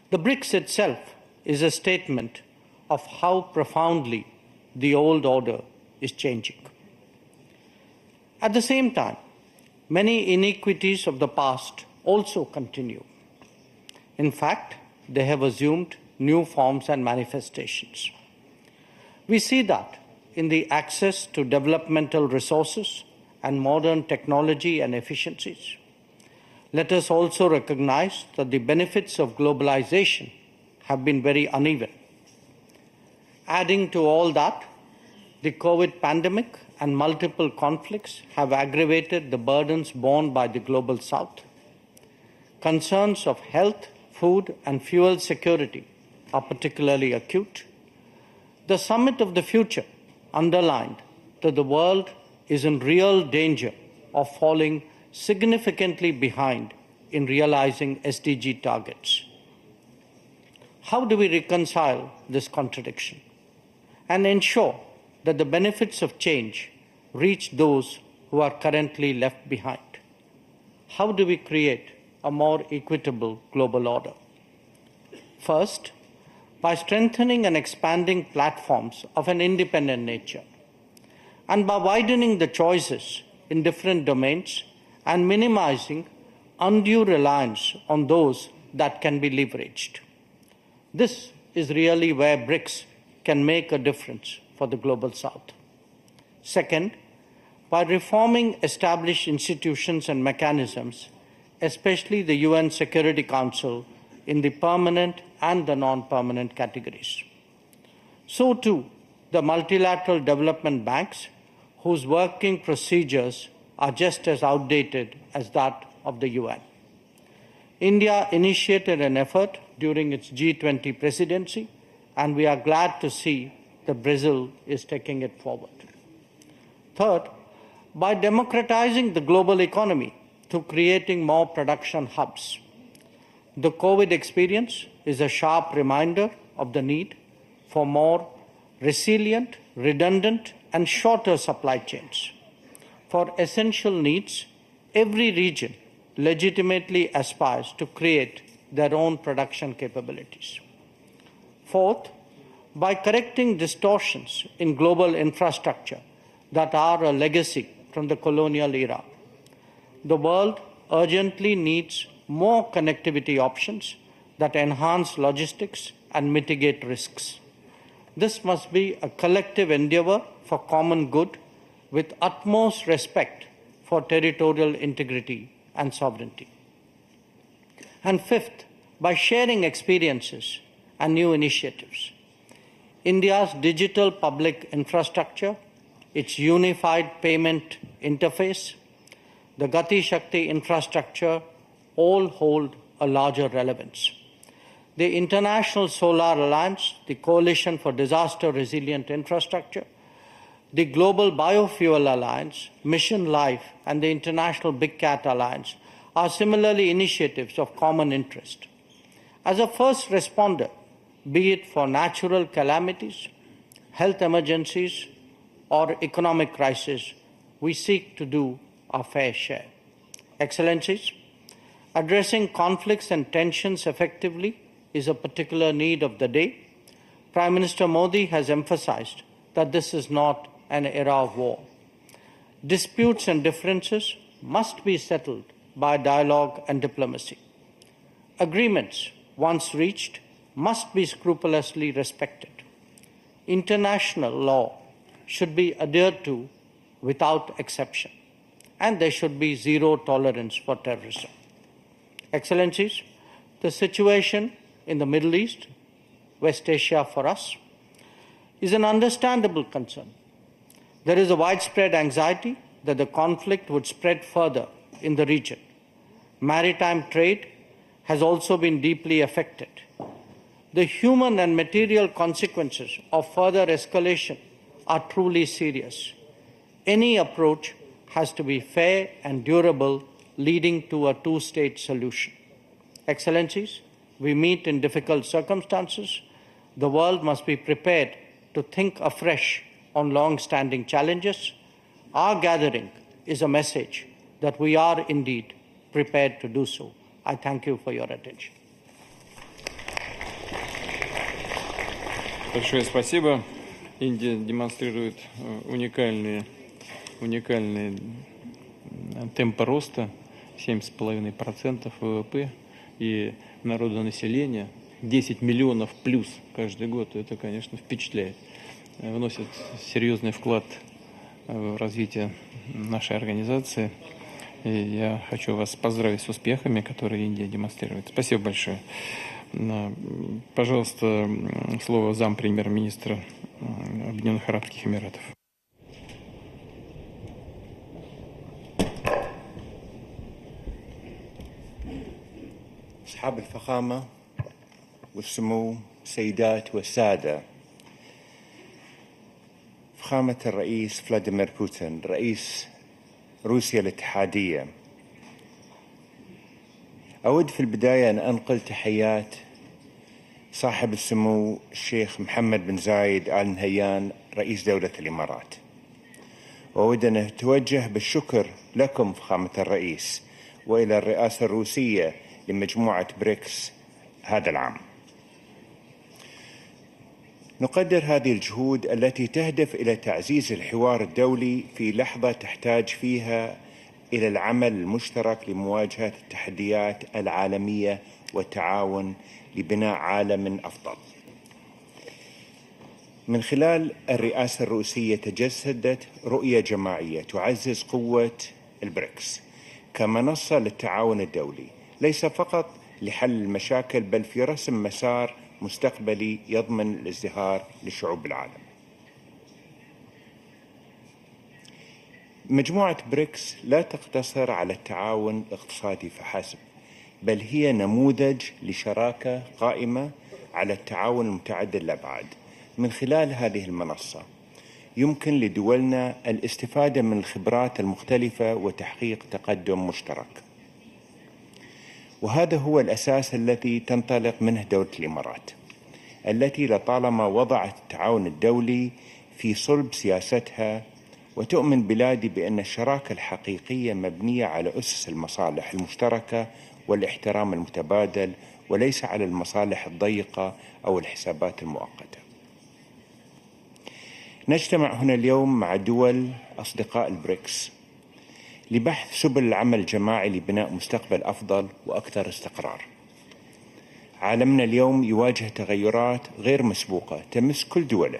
The BRICS itself is a statement of how profoundly the old order is changing. At the same time, many inequities of the past also continue. In fact, they have assumed new forms and manifestations. We see that in the access to developmental resources and modern technology and efficiencies. Let us also recognize that the benefits of globalization have been very uneven. Adding to all that, the COVID pandemic and multiple conflicts have aggravated the burdens borne by the global South. Concerns of health, food, and fuel security are particularly acute. The Summit of the Future underlined that the world is in real danger of falling significantly behind in realizing SDG targets. How do we reconcile this contradiction and ensure that the benefits of change reach those who are currently left behind? How do we create a more equitable global order? First, by strengthening and expanding platforms of an independent nature, and by widening the choices in different domains and minimizing undue reliance on those that can be leveraged. This is really where BRICS can make a difference for the global South. Second, by reforming established institutions and mechanisms, especially the UN Security Council in the permanent and the non-permanent categories. So too, the multilateral development banks, whose working procedures are just as outdated as that of the UN. India initiated an effort during its G20 presidency, and we are glad to see that Brazil is taking it forward. Third, by democratizing the global economy through creating more production hubs. The COVID experience is a sharp reminder of the need for more resilient, redundant, and shorter supply chains. For essential needs, every region legitimately aspires to create their own production capabilities. Fourth, by correcting distortions in global infrastructure that are a legacy from the colonial era. The world urgently needs more connectivity options that enhance logistics and mitigate risks. This must be a collective endeavor for common good with utmost respect for territorial integrity and sovereignty. And fifth, by sharing experiences and new initiatives. India's digital public infrastructure, its unified payment interface, the Gati Shakti infrastructure all hold a larger relevance. The International Solar Alliance, the Coalition for Disaster Resilient Infrastructure, the Global Biofuel Alliance, Mission Life, and the International Big Cat Alliance are similarly initiatives of common interest. As a first responder, be it for natural calamities, health emergencies, or economic crisis, we seek to do our fair share. Excellencies, addressing conflicts and tensions effectively is a particular need of the day. Prime Minister Modi has emphasized that this is not an era of war. Disputes and differences must be settled by dialogue and diplomacy. Agreements, once reached, must be scrupulously respected. International law should be adhered to without exception, and there should be zero tolerance for terrorism. Excellencies, the situation in the Middle East, West Asia for us, is an understandable concern. There is a widespread anxiety that the conflict would spread further in the region. Maritime trade has also been deeply affected. The human and material consequences of further escalation are truly serious. Any approach has to be fair and durable, leading to a two-state solution. Excellencies, we meet in difficult circumstances. The world must be prepared to think afresh on long-standing challenges. Our gathering is a message that we are indeed prepared to do so. I thank you for your attention. Большое спасибо. Индия демонстрирует уникальные темпы роста, 7,5% ВВП и народонаселения, 10 миллионов плюс каждый год. Это, конечно, впечатляет. Вносит серьезный вклад в развитие нашей организации. И я хочу вас поздравить с успехами, которые Индия демонстрирует. Спасибо большое. Пожалуйста, слово зампремьер-министра Объединенных Арабских Эмиратов. أصحاب الفخامة والسمو سيدات والسادة، فخامة الرئيس فلاديمير بوتين رئيس روسيا الاتحادية، أود في البداية أن أنقل تحيات صاحب السمو الشيخ محمد بن زايد آل نهيان رئيس دولة الإمارات، وأود أن أتوجه بالشكر لكم فخامة الرئيس وإلى الرئاسة الروسية لمجموعة بريكس هذا العام. نقدر هذه الجهود التي تهدف إلى تعزيز الحوار الدولي في لحظة تحتاج فيها إلى العمل المشترك لمواجهة التحديات العالمية والتعاون لبناء عالم أفضل. من خلال الرئاسة الروسية تجسدت رؤية جماعية تعزز قوة البريكس كمنصة للتعاون الدولي، ليس فقط لحل المشاكل بل في رسم مسار مستقبلي يضمن الازدهار لشعوب العالم. مجموعة بريكس لا تقتصر على التعاون الاقتصادي فحسب، بل هي نموذج لشراكة قائمة على التعاون المتعدد الأبعاد. من خلال هذه المنصة يمكن لدولنا الاستفادة من الخبرات المختلفة وتحقيق تقدم مشترك، وهذا هو الأساس الذي تنطلق منه دولة الإمارات، التي لطالما وضعت التعاون الدولي في صلب سياستها، وتؤمن بلادي بأن الشراكة الحقيقية مبنية على أسس المصالح المشتركة والاحترام المتبادل، وليس على المصالح الضيقة أو الحسابات المؤقتة. نجتمع هنا اليوم مع دول أصدقاء البريكس لبحث سبل العمل الجماعي لبناء مستقبل أفضل وأكثر استقرار. عالمنا اليوم يواجه تغيرات غير مسبوقة تمس كل دوله،